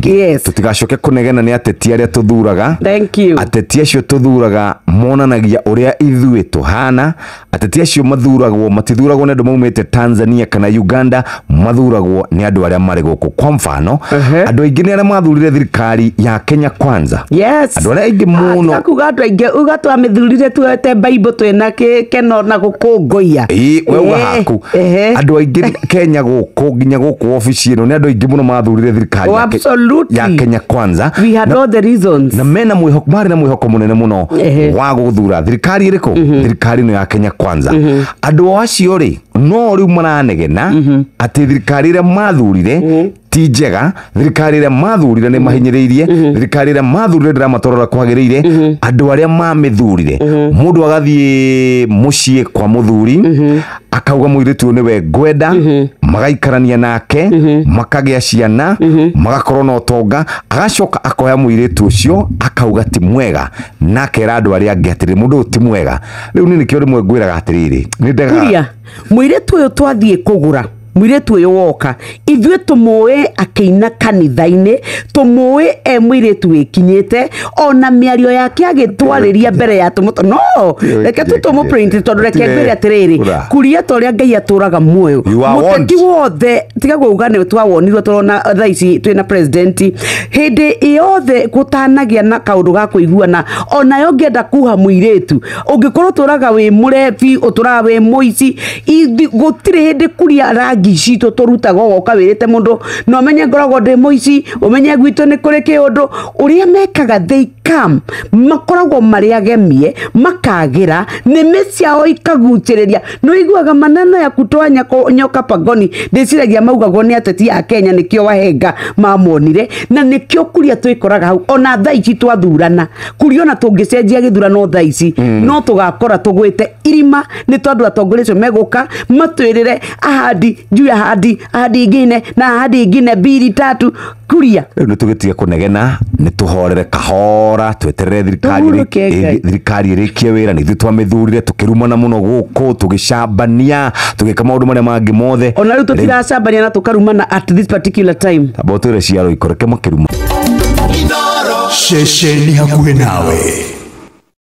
Yes. Tutigacoke kunegena ni ateti aria tuthuraga. Thank you. Ateti acio tuthuraga monanagia uria ithuĩ tuhana. Ateti acio mathuragwo matithuragwo ni andu maumite Tanzania kana Uganda, mathuragwo ni andu aria mari guku. Kwa mfano andu aingi ni aria mathurire thirikari ya Kenya Kwanza. Yes. Andu aria aingi muno akuga andu aingi ugatwa amithurire tuete Bible twina keno na gukunguia. Wewe haku andu aingi Kenya guku nginya guku ofisi ino ni andu aingi muno mathurire thirikari ya Kenya Kwanza. We had all the reasons. Na mena mwihoko mari na mwihoko munene muno wa guthura thirikari iriko thirikari no ya Kenya Kwanza. Andu acio ri no riu maranegena ati thirikari ira mathurire ti njega, thirikari ira mathurire ni mahinyiriirie, thirikari ira mathurire ndira matorora kwagiriire. Andu aria mamithurire mundu agathie mucie kwa muthuri akauga muiritu niwe ngwenda, magaikarania nake, makagia ciana, magakorwo no tonga, agacoka akoya muiritu ucio akauga ti mwega, nake andu aria angi atiri mundu ti mwega. Riu ni nikio rimwe ngwiraga atiriri ni ndega muiritu uyu twathie kugura muiritu uyu woka ithuĩ tumuĩ akiina kanitha-ini, tumuĩ muiritu wikinyite, ona miario yake agitwariria mbere ya tumuto no reke tutumu print tondu reke ngwire atiriri kuria toria Ngai aturaga muoyo muteti wothe tiga kuuga ni twawonirwo turona thaa ici twina president hindi yothe gutanagia na kaundu ga kuiguana. Ona yo ngenda kuha muiritu ungikorwo turaga wi murebi uturaga wi muici gutire hindi kuria rangi cito turutaga goka wirite mundu no menye ngoragwo ndi muici umenye gwito ni kuri kiundu uria mekaga they come makoragwo mari agemie makagira nimi ciao ikaguciriria no iguaga maneno ya kutoanya nyoka pagoni ndiciragia maugagwo ni ateti a Kenya nikio wahenga mamonire na nikio kuria twikoraga hau ona thaa ici twathurana kuria ona tungicenjia githurano thaa ici no tugakora tugwite irima ni tondu atongoria meguka matwirire ahadi juu ya ahadi ingine na ahadi ingine mbili tatu kuria. Riu ni tugitige kunegena ni tuhorere kahora tweterere thirikari irikie wira ni ithuĩ twamithurire tukirumana muno guku tugicambania tugika maundu maria mangi mothe ona riu tutiracambania na tukarumana at this particular time tabotore ciaro ikoreke makiruma Sheshe ni hakuhe nawe.